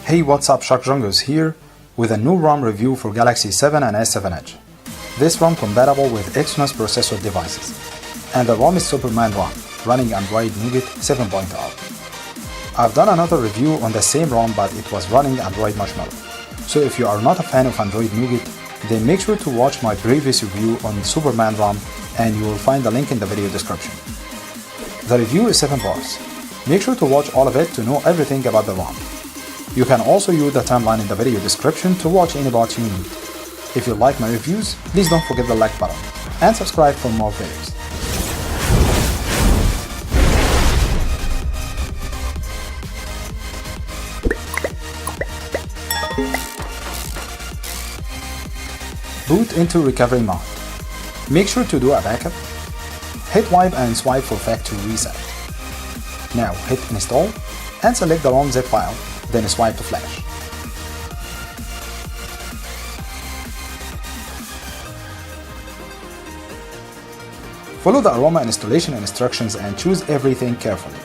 Hey, what's up, Shark Jungles here with a new ROM review for Galaxy 7 and S7 Edge. This ROM compatible with Exynos processor devices, and the ROM is SuperMan-ROM, running Android Nougat 7.0. I've done another review on the same ROM, but it was running Android Marshmallow. So if you are not a fan of Android Nougat, then make sure to watch my previous review on SuperMan-ROM and you will find the link in the video description. The review is 7 parts. Make sure to watch all of it to know everything about the ROM. You can also use the timeline in the video description to watch any parts you need. If you like my reviews, please don't forget the like button and subscribe for more videos. Boot into recovery mode. Make sure to do a backup. Hit wipe and swipe for factory reset. Now hit install and select the ROM zip file, then swipe to flash. Follow the aroma installation instructions and choose everything carefully.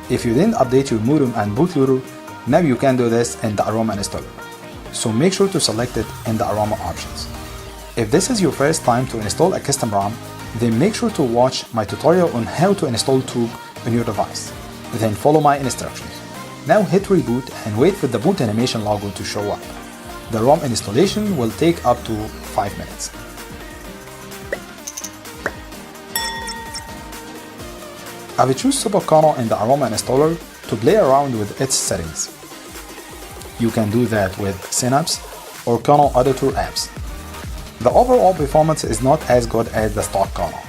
If you didn't update your modem and bootloader, now you can do this in the aroma installer. So make sure to select it in the aroma options. If this is your first time to install a custom ROM, then make sure to watch my tutorial on how to install Tube on your device. Then follow my instructions. Now hit reboot and wait for the boot animation logo to show up. The ROM installation will take up to 5 minutes. I will choose SuperKernel in the aroma installer to play around with its settings. You can do that with Synapse or kernel editor apps. The overall performance is not as good as the stock kernel.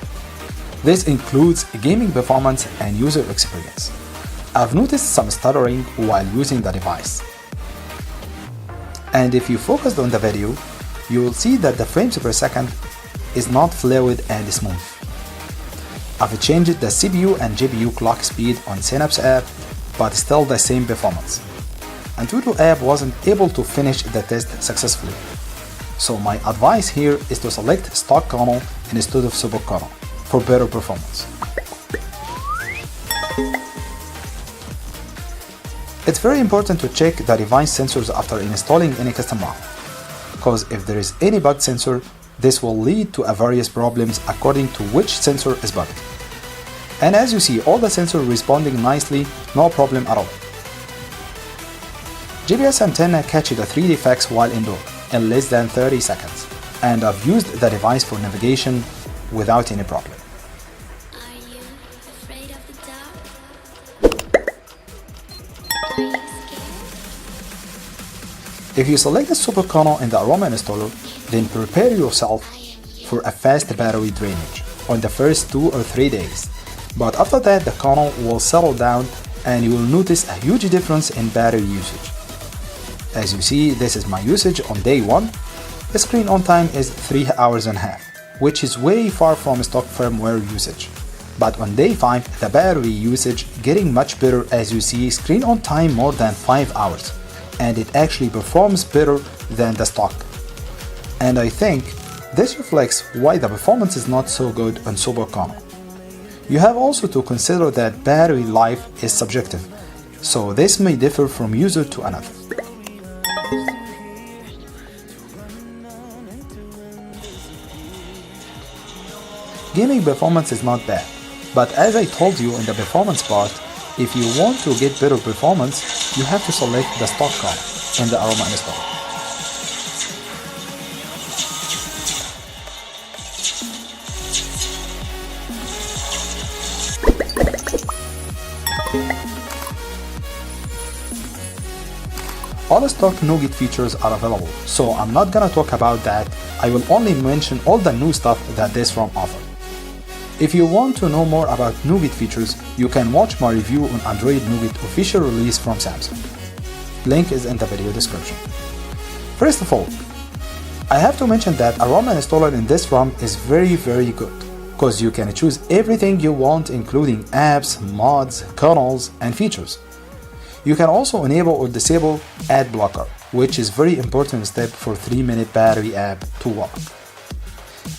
This includes gaming performance and user experience. I've noticed some stuttering while using the device. And if you focused on the video, you will see that the frames per second is not fluid and smooth. I've changed the CPU and GPU clock speed on Synapse app, but still the same performance. Antutu app wasn't able to finish the test successfully. So my advice here is to select stock kernel instead of SuperKernel for better performance. It's very important to check the device sensors after installing any custom ROM, because if there is any bug sensor, this will lead to various problems according to which sensor is bugged. And as you see, all the sensors responding nicely, no problem at all. GPS antenna catches the 3D effects while indoor in less than 30 seconds, and I've used the device for navigation without any problem. Are you afraid of the dark? Are you scared? If you select the SuperKernel in the aroma installer, then prepare yourself for a fast battery drainage on the first 2 or 3 days. But after that, the kernel will settle down and you will notice a huge difference in battery usage. As you see, this is my usage on day 1. The screen on time is 3.5 hours, which is way far from stock firmware usage. But on day 5, the battery usage getting much better. As you see, screen on time more than 5 hours, and it actually performs better than the stock. And I think this reflects why the performance is not so good on SuperKernel. You have also to consider that battery life is subjective, so this may differ from user to another. Gaming performance is not bad, but as I told you in the performance part, if you want to get better performance, you have to select the stock kernel in the aroma installer. All stock Nougat features are available, so I'm not gonna talk about that. I will only mention all the new stuff that this ROM offers. If you want to know more about Nougat features, you can watch my review on Android Nougat official release from Samsung. Link is in the video description. First of all, I have to mention that aroma installer in this ROM is very good, because you can choose everything you want, including apps, mods, kernels, and features. You can also enable or disable ad blocker, which is very important step for 3-minute battery app to work.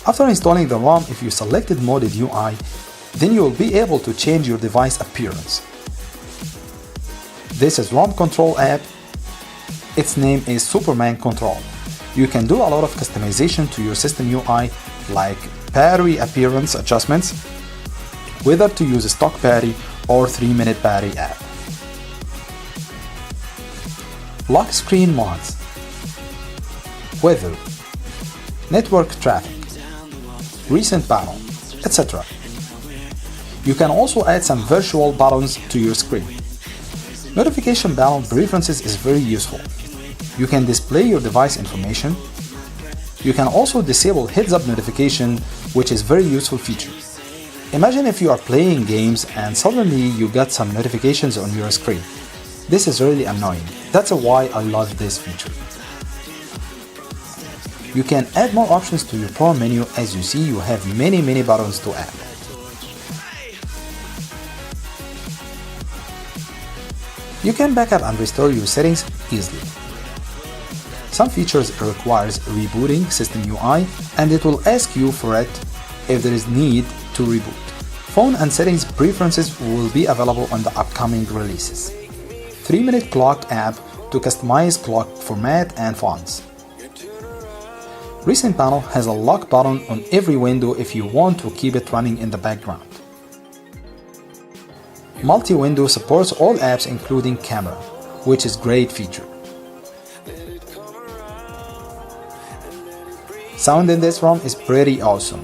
After installing the ROM, if you selected modded UI, then you will be able to change your device appearance. This is ROM control app. Its name is Superman Control. You can do a lot of customization to your system UI, like battery appearance adjustments, whether to use a stock battery or 3-minute battery app. Lock screen mods, weather, network traffic, recent panel, etc. You can also add some virtual buttons to your screen. Notification panel preferences is very useful. You can display your device information. You can also disable heads-up notification, which is very useful feature. Imagine if you are playing games and suddenly you get some notifications on your screen. This is really annoying. That's why I love this feature. You can add more options to your power menu. As you see, you have many buttons to add. You can back up and restore your settings easily. Some features requires rebooting system UI, and it will ask you for it if there is need to reboot. Phone and settings preferences will be available on the upcoming releases. 3-minute clock app to customize clock format and fonts. Recent panel has a lock button on every window if you want to keep it running in the background. Multi-window supports all apps including camera, which is great feature. Sound in this ROM is pretty awesome.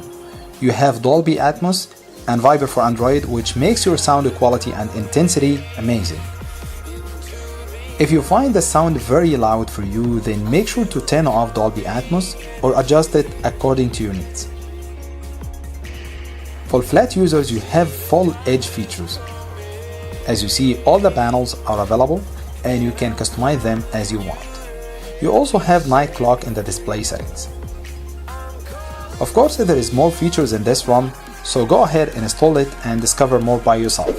You have Dolby Atmos and Viber for Android, which makes your sound quality and intensity amazing. If you find the sound very loud for you, then make sure to turn off Dolby Atmos or adjust it according to your needs. For flat users, you have full edge features. As you see, all the panels are available and you can customize them as you want. You also have night clock in the display settings. Of course, there is more features in this ROM, so go ahead and install it and discover more by yourself.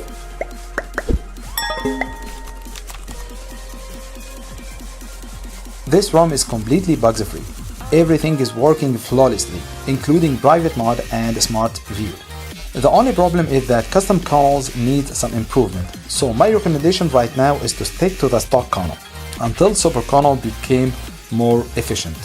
This ROM is completely bugs-free. Everything is working flawlessly, including private mode and smart view. The only problem is that custom kernels need some improvement, so my recommendation right now is to stick to the stock kernel until SuperKernel became more efficient.